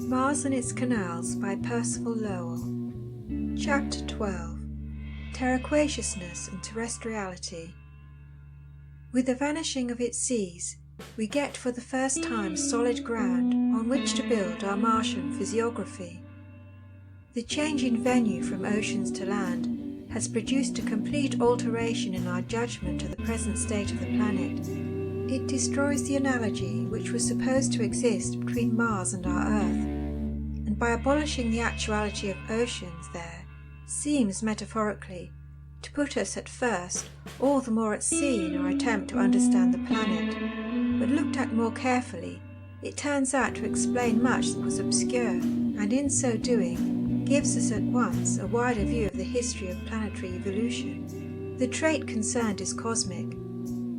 Mars and Its Canals by Percival Lowell. Chapter 12. Terraquaciousness and Terrestriality. With the vanishing of its seas, we get for the first time solid ground on which to build our Martian physiography. The change in venue from oceans to land has produced a complete alteration in our judgment of the present state of the planet. It destroys the analogy which was supposed to exist between Mars and our Earth, and by abolishing the actuality of oceans there, seems metaphorically to put us at first all the more at sea in our attempt to understand the planet. But looked at more carefully, it turns out to explain much that was obscure, and in so doing gives us at once a wider view of the history of planetary evolution. The trait concerned is cosmic.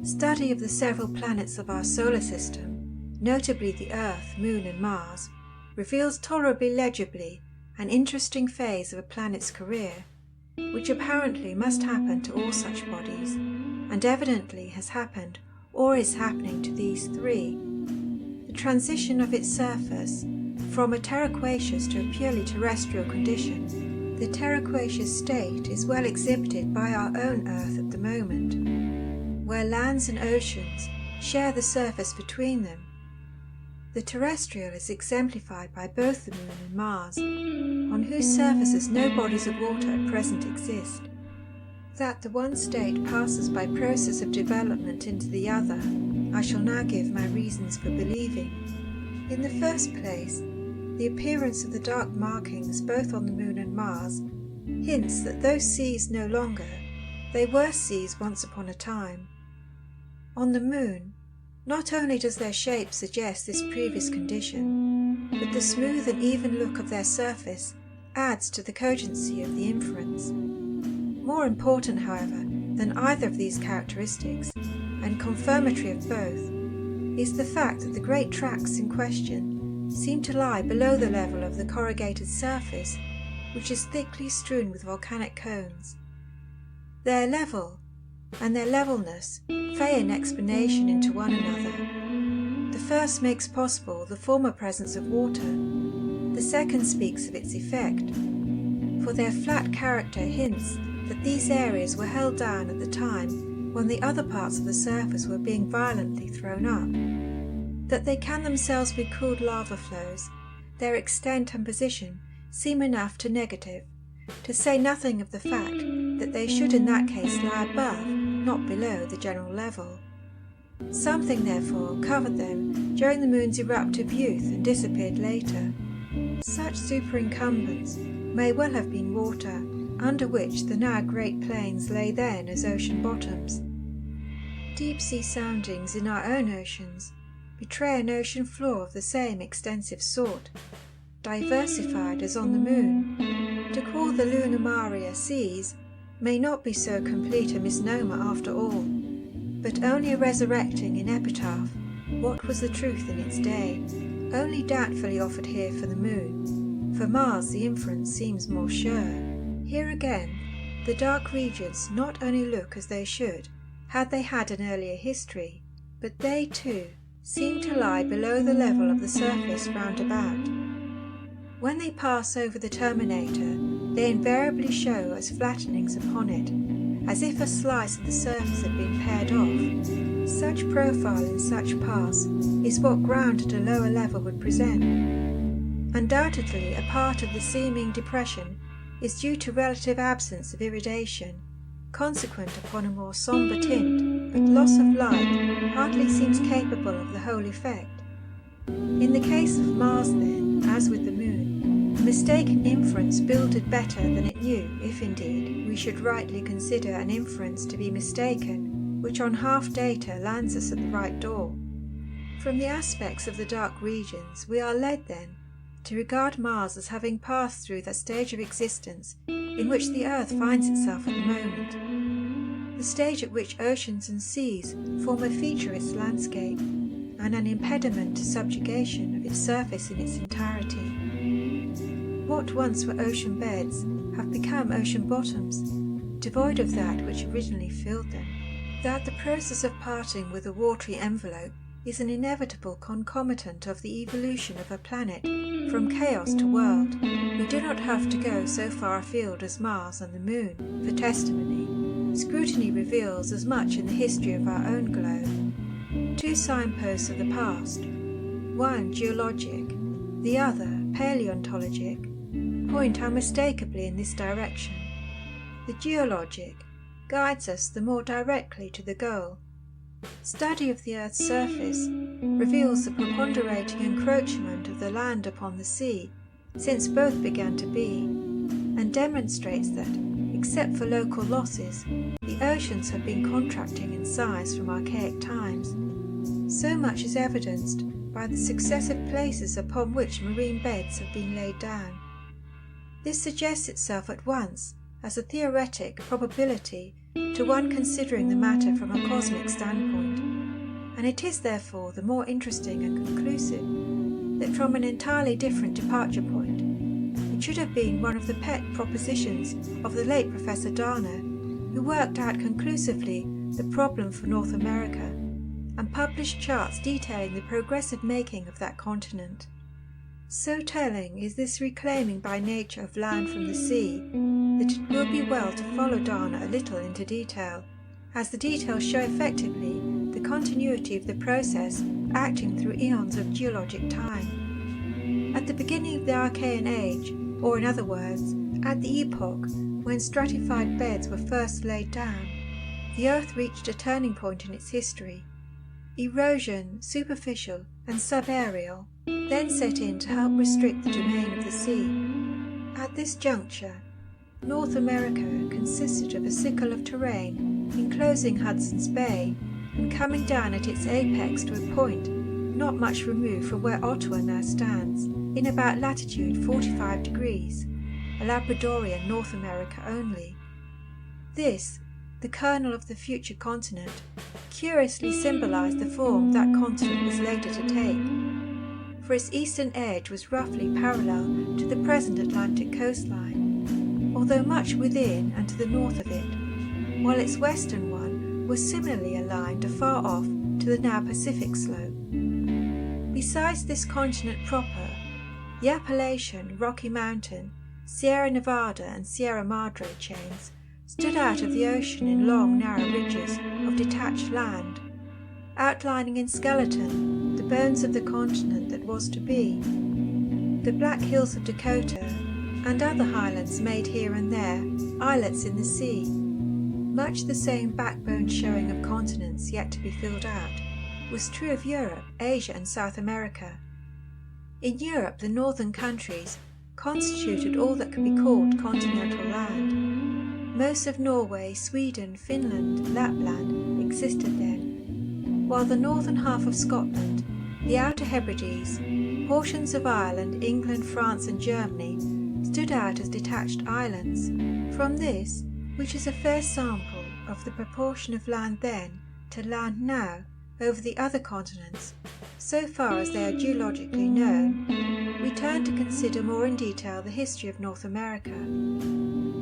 Study of the several planets of our solar system, notably the Earth, Moon and Mars, reveals tolerably legibly an interesting phase of a planet's career, which apparently must happen to all such bodies, and evidently has happened or is happening to these three. The transition of its surface from a terraqueous to a purely terrestrial condition. The terraqueous state is well exhibited by our own Earth at the moment, where lands and oceans share the surface between them. The terrestrial is exemplified by both the Moon and Mars, on whose surfaces no bodies of water at present exist. That the one state passes by process of development into the other, I shall now give my reasons for believing. In the first place, the appearance of the dark markings both on the Moon and Mars hints that those seas no longer, they were seas once upon a time. On the Moon, not only does their shape suggest this previous condition, but the smooth and even look of their surface adds to the cogency of the inference. More important, however, than either of these characteristics, and confirmatory of both, is the fact that the great tracts in question seem to lie below the level of the corrugated surface, which is thickly strewn with volcanic cones. Their level and their levelness feign explanation into one another. The first makes possible the former presence of water, the second speaks of its effect, for their flat character hints that these areas were held down at the time when the other parts of the surface were being violently thrown up. That they can themselves be cooled lava flows, their extent and position seem enough to negative, to say nothing of the fact that they should in that case lie above, not below, the general level. Something, therefore, covered them during the Moon's eruptive youth and disappeared later. Such superincumbence may well have been water, under which the now great plains lay then as ocean bottoms. Deep-sea soundings in our own oceans betray an ocean floor of the same extensive sort, diversified as on the Moon. To call the lunar maria seas may not be so complete a misnomer after all, but only resurrecting in epitaph what was the truth in its day, only doubtfully offered here for the Moon. For Mars the inference seems more sure. Here again, the dark regions not only look as they should, had they had an earlier history, but they too seem to lie below the level of the surface round about. When they pass over the terminator, they invariably show as flattenings upon it, as if a slice of the surface had been pared off. Such profile in such pass is what ground at a lower level would present. Undoubtedly, a part of the seeming depression is due to relative absence of iridation, consequent upon a more sombre tint, but loss of light hardly seems capable of the whole effect. In the case of Mars, then, as with the Moon, a mistaken inference builded better than it knew, if indeed we should rightly consider an inference to be mistaken, which on half data lands us at the right door. From the aspects of the dark regions, we are led, then, to regard Mars as having passed through that stage of existence in which the Earth finds itself at the moment, the stage at which oceans and seas form a feature of its landscape, and an impediment to subjugation of its surface in its entirety. What once were ocean beds have become ocean bottoms, devoid of that which originally filled them. That the process of parting with a watery envelope is an inevitable concomitant of the evolution of a planet from chaos to world. We do not have to go so far afield as Mars and the Moon for testimony. Scrutiny reveals as much in the history of our own globe. Two signposts of the past, one geologic, the other paleontologic, point unmistakably in this direction. The geologic guides us the more directly to the goal. Study of the Earth's surface reveals the preponderating encroachment of the land upon the sea since both began to be, and demonstrates that, except for local losses, the oceans have been contracting in size from archaic times. So much is evidenced by the successive places upon which marine beds have been laid down. This suggests itself at once as a theoretic probability to one considering the matter from a cosmic standpoint, and it is therefore the more interesting and conclusive that from an entirely different departure point, it should have been one of the pet propositions of the late Professor Dana, who worked out conclusively the problem for North America and published charts detailing the progressive making of that continent. So telling is this reclaiming by nature of land from the sea that it will be well to follow Dana a little into detail, as the details show effectively the continuity of the process acting through eons of geologic time. At the beginning of the Archean age, or in other words, at the epoch when stratified beds were first laid down, the Earth reached a turning point in its history. Erosion, superficial and subaerial, then set in to help restrict the domain of the sea. At this juncture, North America consisted of a sickle of terrain enclosing Hudson's Bay and coming down at its apex to a point not much removed from where Ottawa now stands, in about latitude 45 degrees, a Labradorian North America only. This, the kernel of the future continent, curiously symbolized the form that continent was later to take, for its eastern edge was roughly parallel to the present Atlantic coastline, although much within and to the north of it, while its western one was similarly aligned afar off to the now Pacific slope. Besides this continent proper, the Appalachian, Rocky Mountain, Sierra Nevada and Sierra Madre chains stood out of the ocean in long, narrow ridges of detached land, outlining in skeleton the bones of the continent that was to be. The Black Hills of Dakota and other highlands made here and there islets in the sea, much the same backbone showing of continents yet to be filled out, was true of Europe, Asia and South America. In Europe, the northern countries constituted all that could be called continental land. Most of Norway, Sweden, Finland, Lapland existed then, while the northern half of Scotland, the Outer Hebrides, portions of Ireland, England, France and Germany stood out as detached islands. From this, which is a fair sample of the proportion of land then to land now over the other continents, so far as they are geologically known, we turn to consider more in detail the history of North America.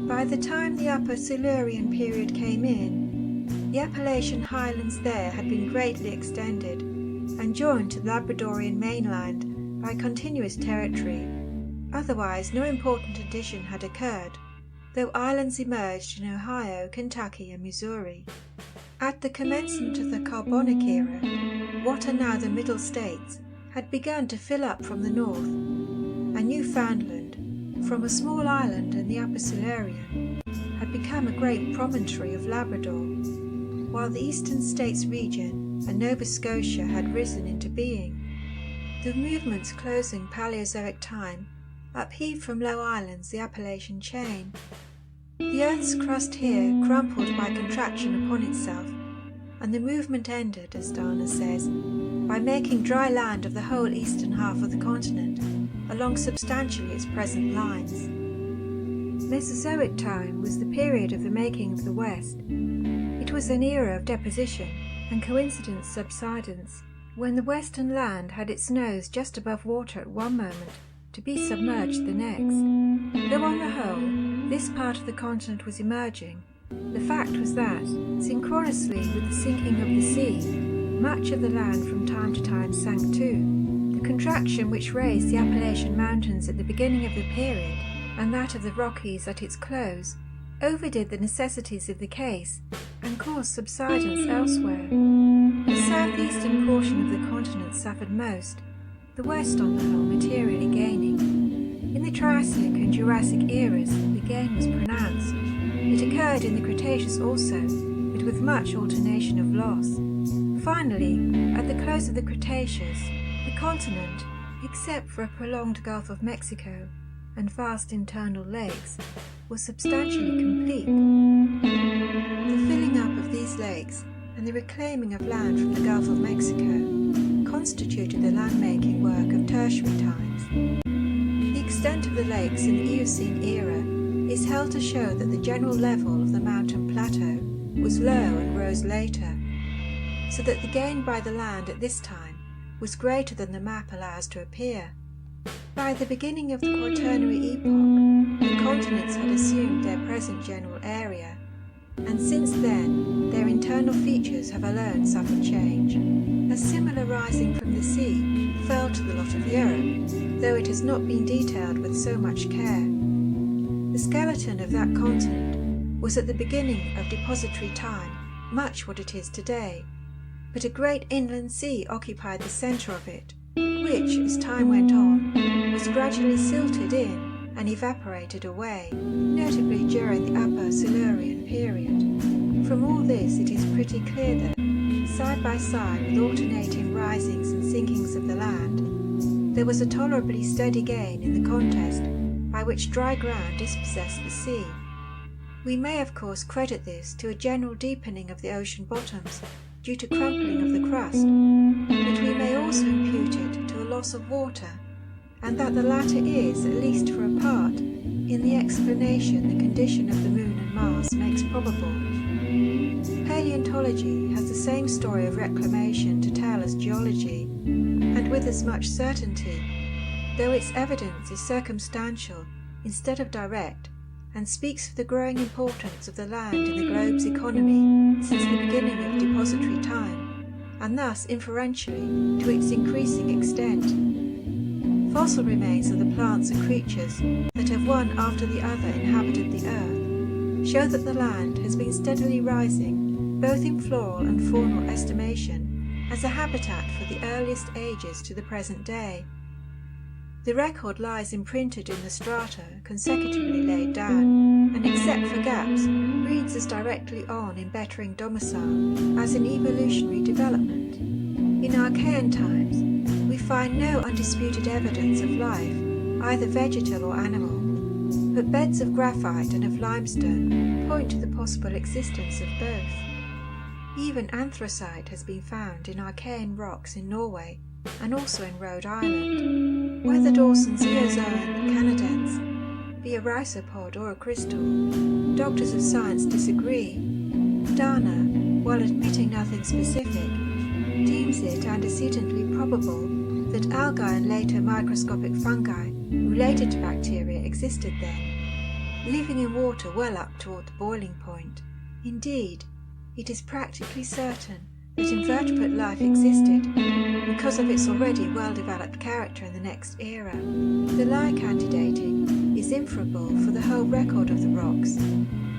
By the time the Upper Silurian period came in, the Appalachian highlands there had been greatly extended and joined to the Labradorian mainland by continuous territory. Otherwise, no important addition had occurred, though islands emerged in Ohio, Kentucky and Missouri. At the commencement of the Carbonic era, what are now the Middle States had begun to fill up from the north, and Newfoundland, from a small island in the Upper Silurian, had become a great promontory of Labrador, while the Eastern States region and Nova Scotia had risen into being. The movements closing Paleozoic time upheaved from low islands the Appalachian chain. The Earth's crust here crumpled by contraction upon itself, and the movement ended, as Dana says, by making dry land of the whole eastern half of the continent, along substantially its present lines. Mesozoic time was the period of the making of the West. It was an era of deposition and coincident subsidence, when the western land had its nose just above water at one moment, to be submerged the next. Though on the whole, this part of the continent was emerging, the fact was that, synchronously with the sinking of the sea, much of the land from time to time sank too. The contraction which raised the Appalachian Mountains at the beginning of the period, and that of the Rockies at its close, overdid the necessities of the case and caused subsidence elsewhere. The southeastern portion of the continent suffered most, the west on the whole materially gaining. In the Triassic and Jurassic eras, the gain was pronounced. It occurred in the Cretaceous also, but with much alternation of loss. Finally, at the close of the Cretaceous, the continent, except for a prolonged Gulf of Mexico and vast internal lakes, was substantially complete. The filling up of these lakes and the reclaiming of land from the Gulf of Mexico constituted the landmaking work of tertiary times. The extent of the lakes in the Eocene era is held to show that the general level of the mountain plateau was low and rose later, so that the gain by the land at this time was greater than the map allows to appear. By the beginning of the Quaternary epoch, the continents had assumed their present general area, and since then their internal features have alone suffered change. A similar rising from the sea fell to the lot of Europe, though it has not been detailed with so much care. The skeleton of that continent was at the beginning of depository time much what it is today, but a great inland sea occupied the centre of it, which, as time went on, was gradually silted in and evaporated away, notably during the Upper Silurian period. From all this it is pretty clear that, side by side with alternating risings and sinkings of the land, there was a tolerably steady gain in the contest by which dry ground dispossessed the sea. We may of course credit this to a general deepening of the ocean bottoms due to crumpling of the crust, but we may also impute it to a loss of water, and that the latter is, at least for a part, in the explanation the condition of the Moon and Mars makes probable. Paleontology has the same story of reclamation to tell as geology, and with as much certainty, though its evidence is circumstantial instead of direct, and speaks of the growing importance of the land in the globe's economy since the beginning of depository time, and thus inferentially to its increasing extent. Fossil remains of the plants and creatures that have one after the other inhabited the earth show that the land has been steadily rising, both in floral and faunal estimation, as a habitat for the earliest ages to the present day. The record lies imprinted in the strata consecutively laid down, and except for gaps, reads as directly on in bettering domicile as in evolutionary development. In Archean times, we find no undisputed evidence of life, either vegetal or animal, but beds of graphite and of limestone point to the possible existence of both. Even anthracite has been found in Archean rocks in Norway and also in Rhode Island. Whether Dawson's Eozoan canadense be a rhizopod or a crystal, doctors of science disagree. Dana, while admitting nothing specific, deems it antecedently probable that algae and later microscopic fungi related to bacteria existed then, living in water well up toward the boiling point. Indeed, it is practically certain that invertebrate life existed because of its already well-developed character in the next era. The lie candidating is inferable for the whole record of the rocks.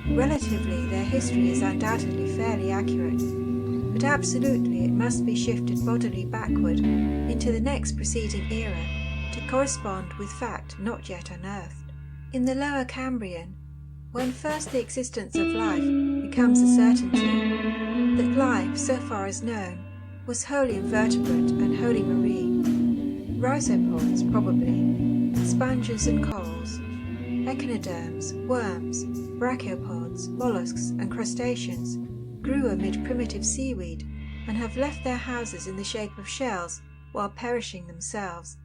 Relatively, their history is undoubtedly fairly accurate, but absolutely it must be shifted bodily backward into the next preceding era to correspond with fact not yet unearthed. In the Lower Cambrian, when first the existence of life becomes a certainty, that life, so far as known, was wholly invertebrate and wholly marine. Rhizopods, probably, sponges and corals, echinoderms, worms, brachiopods, mollusks and crustaceans grew amid primitive seaweed and have left their houses in the shape of shells while perishing themselves.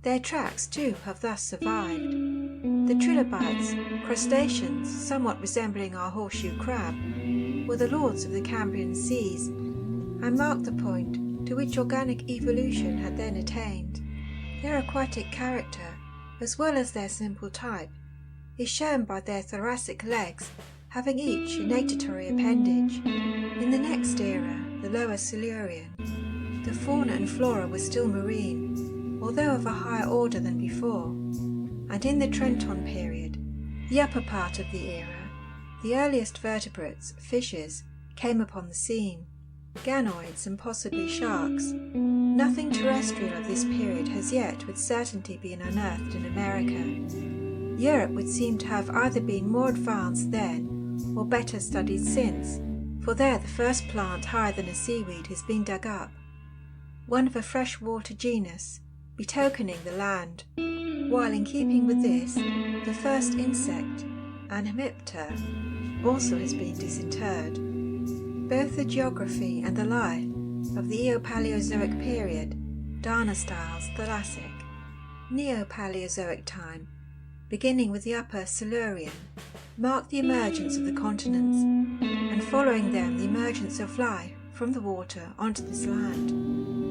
Their tracks, too, have thus survived. The trilobites, crustaceans somewhat resembling our horseshoe crab, were the lords of the Cambrian seas, and marked the point to which organic evolution had then attained. Their aquatic character, as well as their simple type, is shown by their thoracic legs having each a natatory appendage. In the next era, the Lower Silurian, the fauna and flora were still marine, although of a higher order than before, and in the Trenton period, the upper part of the era, the earliest vertebrates, fishes, came upon the scene, ganoids and possibly sharks. Nothing terrestrial of this period has yet with certainty been unearthed in America. Europe would seem to have either been more advanced then or better studied since, for there the first plant higher than a seaweed has been dug up, one of a freshwater genus, betokening the land, while in keeping with this, the first insect, an hemipter, also has been disinterred. Both the geography and the life of the Eopaleozoic period, Dana-styles Thalassic, Neopaleozoic time, beginning with the Upper Silurian, marked the emergence of the continents, and following them the emergence of life from the water onto this land.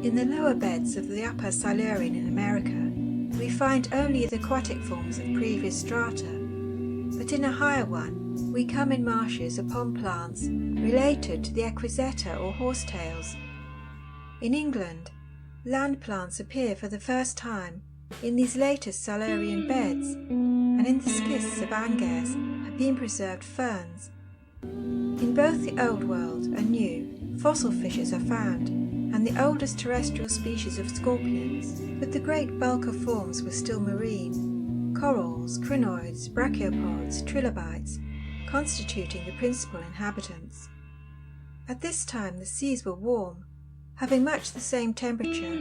In the lower beds of the Upper Silurian in America, we find only the aquatic forms of previous strata, but in a higher one we come in marshes upon plants related to the equiseta or horsetails. In England, land plants appear for the first time in these latest Silurian beds, and in the schists of Angers have been preserved ferns. In both the Old World and New, fossil fishes are found, and the oldest terrestrial species of scorpions, but the great bulk of forms were still marine, corals, crinoids, brachiopods, trilobites, constituting the principal inhabitants. At this time the seas were warm, having much the same temperature,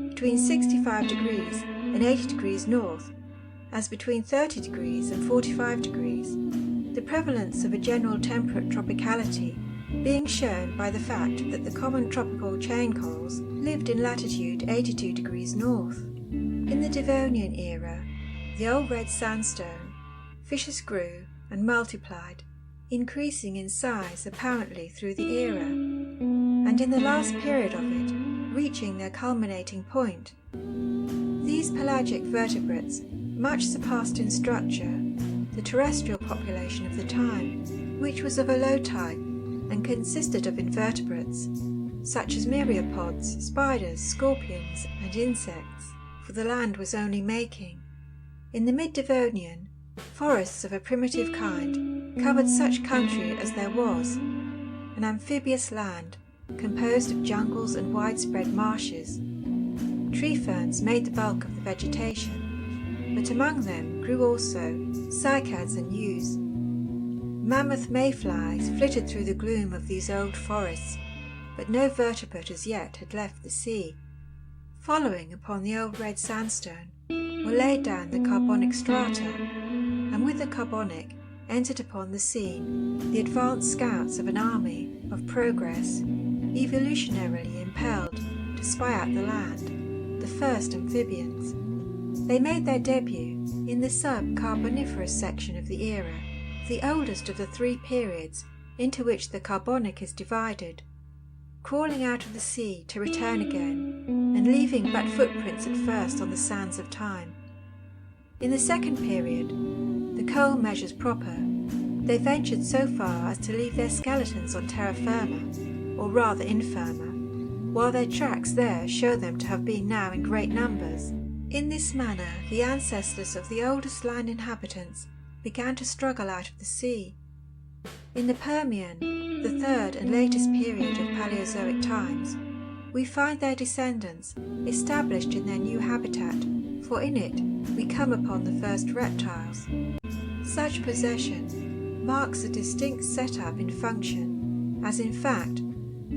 between 65 degrees and 80 degrees north, as between 30 degrees and 45 degrees, the prevalence of a general temperate tropicality being shown by the fact that the common tropical chain corals lived in latitude 82 degrees north. In the Devonian era, the old red sandstone, fishes grew and multiplied, increasing in size apparently through the era, and in the last period of it, reaching their culminating point. These pelagic vertebrates much surpassed in structure the terrestrial population of the time, which was of a low type and consisted of invertebrates, such as myriapods, spiders, scorpions, and insects, for the land was only making. In the mid-Devonian, forests of a primitive kind covered such country as there was, an amphibious land composed of jungles and widespread marshes. Tree ferns made the bulk of the vegetation, but among them grew also cycads and yews. Mammoth mayflies flitted through the gloom of these old forests, but no vertebrate as yet had left the sea. Following upon the old red sandstone were laid down the carbonic strata, and with the carbonic entered upon the scene the advanced scouts of an army of progress, evolutionarily impelled to spy out the land, the first amphibians. They made their debut in the sub-Carboniferous section of the era, the oldest of the three periods into which the carbonic is divided, crawling out of the sea to return again, and leaving but footprints at first on the sands of time. In the second period, the coal measures proper, they ventured so far as to leave their skeletons on terra firma, or rather infirma, while their tracks there show them to have been now in great numbers. In this manner the ancestors of the oldest land inhabitants began to struggle out of the sea. In the Permian, the third and latest period of Paleozoic times, we find their descendants established in their new habitat, for in it we come upon the first reptiles. Such possession marks a distinct set-up in function, as in fact,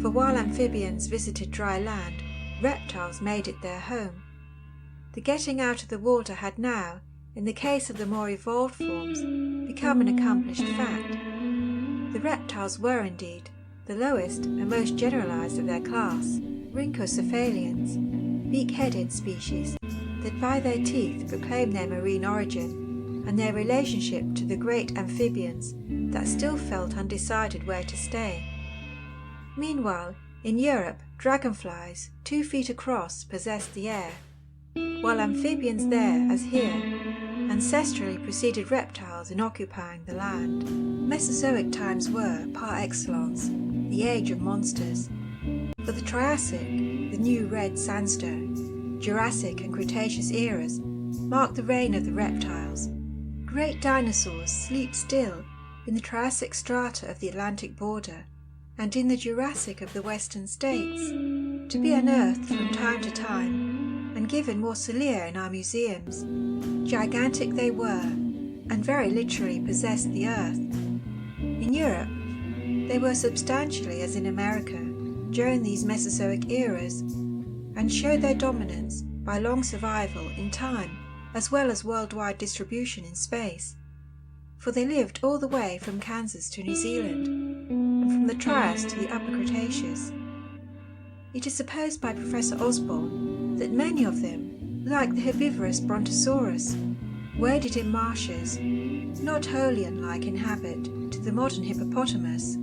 for while amphibians visited dry land, reptiles made it their home. The getting out of the water had now, in the case of the more evolved forms, become an accomplished fact. The reptiles were indeed the lowest and most generalized of their class, rhynchocephalians, beak-headed species that by their teeth proclaim their marine origin and their relationship to the great amphibians that still felt undecided where to stay. Meanwhile, in Europe, dragonflies 2 feet across possessed the air, while amphibians there, as here, ancestrally preceded reptiles in occupying the land. Mesozoic times were, par excellence, the age of monsters. For the Triassic, the new red sandstone, Jurassic and Cretaceous eras marked the reign of the reptiles. Great dinosaurs sleep still in the Triassic strata of the Atlantic border and in the Jurassic of the western states, to be unearthed from time to time and given more celia in our museums. Gigantic they were, and very literally possessed the earth. In Europe, they were substantially as in America during these Mesozoic eras, and showed their dominance by long survival in time as well as worldwide distribution in space, for they lived all the way from Kansas to New Zealand, and from the Trias to the Upper Cretaceous. It is supposed by Professor Osborn that many of them, like the herbivorous Brontosaurus, waded in marshes, not wholly unlike in habit to the modern hippopotamus.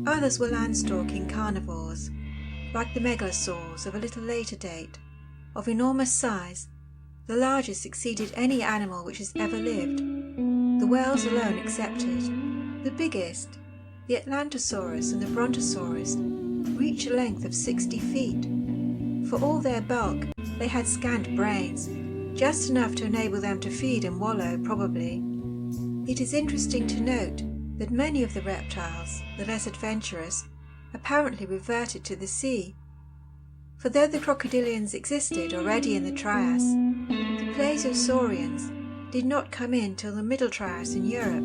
Others were land-stalking carnivores, like the megalosaurs of a little later date, of enormous size. The largest exceeded any animal which has ever lived, the whales alone excepted. The biggest, the Atlantosaurus and the Brontosaurus, reached a length of 60 feet. For all their bulk, they had scant brains, just enough to enable them to feed and wallow, probably. It is interesting to note that many of the reptiles, the less adventurous, apparently reverted to the sea. For though the crocodilians existed already in the Trias, the plesiosaurians did not come in till the Middle Trias in Europe,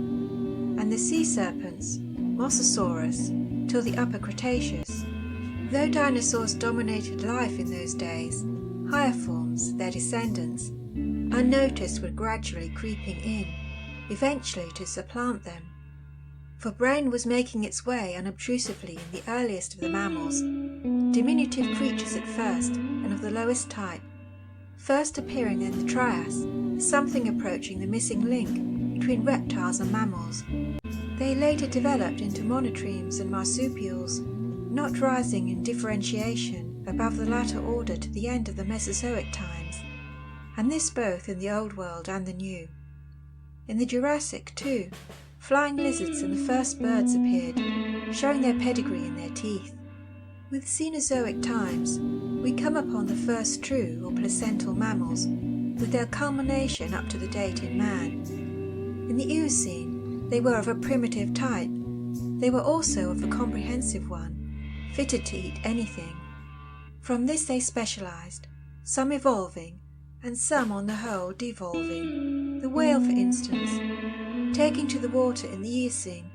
and the sea serpents, Mosasaurus, till the Upper Cretaceous. Though dinosaurs dominated life in those days, higher forms, their descendants, unnoticed were gradually creeping in, eventually to supplant them. For brain was making its way unobtrusively in the earliest of the mammals, diminutive creatures at first and of the lowest type, first appearing in the Trias as something approaching the missing link between reptiles and mammals. They later developed into monotremes and marsupials, not rising in differentiation above the latter order to the end of the Mesozoic times, and this both in the Old World and the New. In the Jurassic, too, flying lizards and the first birds appeared, showing their pedigree in their teeth. With Cenozoic times, we come upon the first true or placental mammals, with their culmination up to the date in man. In the Eocene, they were of a primitive type. They were also of a comprehensive one, fitted to eat anything. From this they specialized, some evolving, and some on the whole devolving. The whale, for instance, taking to the water in the Eocene,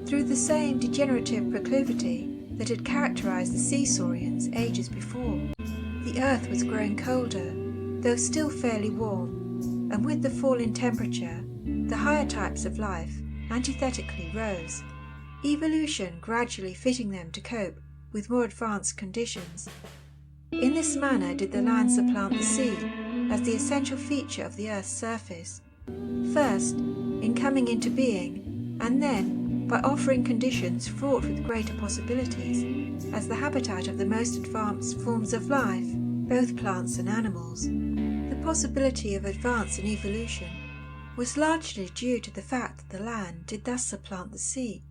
through the same degenerative proclivity that had characterized the sea saurians ages before. The earth was growing colder, though still fairly warm, and with the fall in temperature, the higher types of life antithetically rose, evolution gradually fitting them to cope with more advanced conditions. In this manner did the land supplant the sea as the essential feature of the earth's surface, first in coming into being, and then by offering conditions fraught with greater possibilities as the habitat of the most advanced forms of life, both plants and animals. The possibility of advance in evolution was largely due to the fact that the land did thus supplant the sea.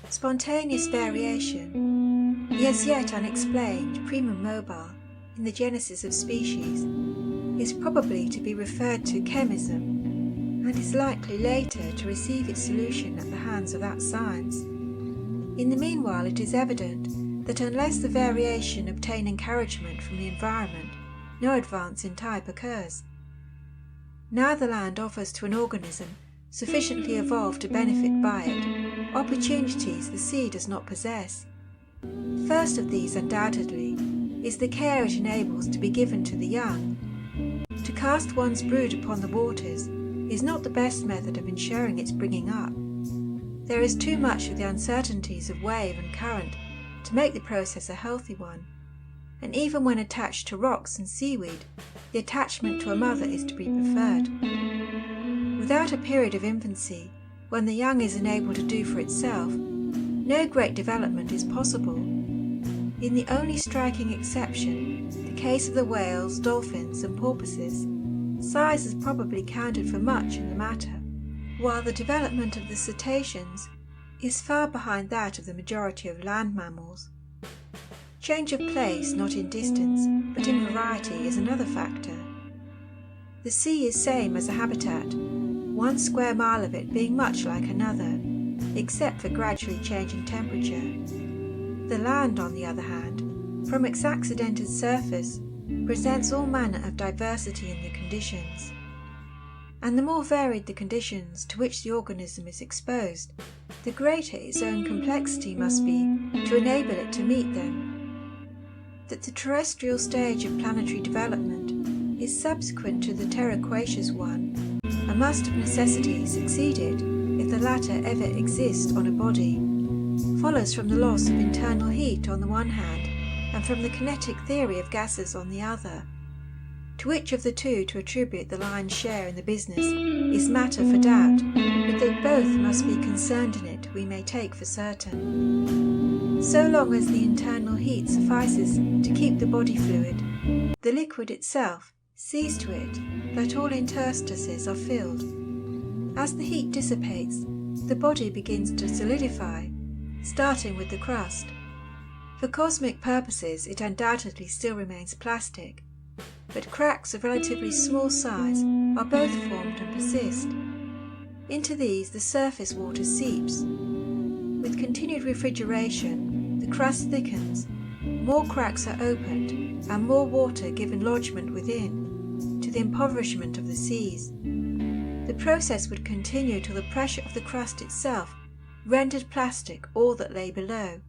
Spontaneous variation, the as yet unexplained primum mobile in the genesis of species, is probably to be referred to chemism, and is likely later to receive its solution at the hands of that science. In the meanwhile, it is evident that unless the variation obtain encouragement from the environment, no advance in type occurs. Now the land offers to an organism sufficiently evolved to benefit by it opportunities the sea does not possess. First of these, undoubtedly, is the care it enables to be given to the young. To cast one's brood upon the waters is not the best method of ensuring its bringing up. There is too much of the uncertainties of wave and current to make the process a healthy one, and even when attached to rocks and seaweed, the attachment to a mother is to be preferred. Without a period of infancy, when the young is unable to do for itself, no great development is possible. In the only striking exception, the case of the whales, dolphins, and porpoises, size has probably counted for much in the matter, while the development of the cetaceans is far behind that of the majority of land mammals. Change of place, not in distance, but in variety, is another factor. The sea is same as a habitat, 1 square mile of it being much like another, except for gradually changing temperature. The land, on the other hand, from its accidented surface, presents all manner of diversity in the conditions. And the more varied the conditions to which the organism is exposed, the greater its own complexity must be to enable it to meet them. That the terrestrial stage of planetary development is subsequent to the terraqueous one, and must of necessity succeed it if the latter ever exist on a body, follows from the loss of internal heat on the one hand, and from the kinetic theory of gases on the other. To which of the two to attribute the lion's share in the business is matter for doubt, but that both must be concerned in it we may take for certain. So long as the internal heat suffices to keep the body fluid, the liquid itself sees to it that all interstices are filled. As the heat dissipates, the body begins to solidify, starting with the crust. For cosmic purposes it undoubtedly still remains plastic, but cracks of relatively small size are both formed and persist. Into these the surface water seeps. With continued refrigeration, the crust thickens, more cracks are opened, and more water given lodgment within, to the impoverishment of the seas. The process would continue till the pressure of the crust itself rendered plastic all that lay below,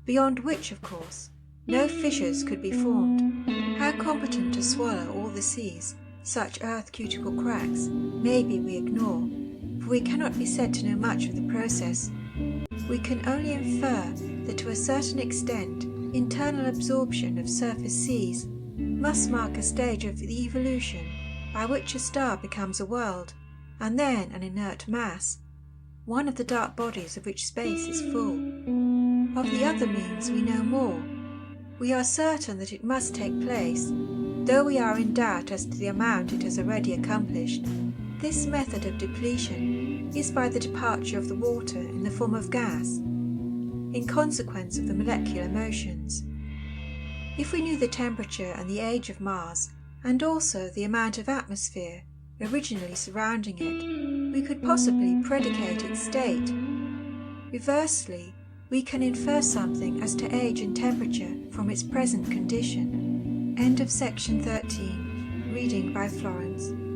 beyond which, of course, no fissures could be formed. How competent to swallow all the seas such earth cuticle cracks, maybe we ignore, for we cannot be said to know much of the process. We can only infer that to a certain extent internal absorption of surface seas must mark a stage of the evolution by which a star becomes a world, and then an inert mass, one of the dark bodies of which space is full. Of the other means we know more. We are certain that it must take place, though we are in doubt as to the amount it has already accomplished. This method of depletion is by the departure of the water in the form of gas, in consequence of the molecular motions. If we knew the temperature and the age of Mars, and also the amount of atmosphere originally surrounding it, we could possibly predicate its state. Reversely, we can infer something as to age and temperature from its present condition. End of section 13. Reading by Florence.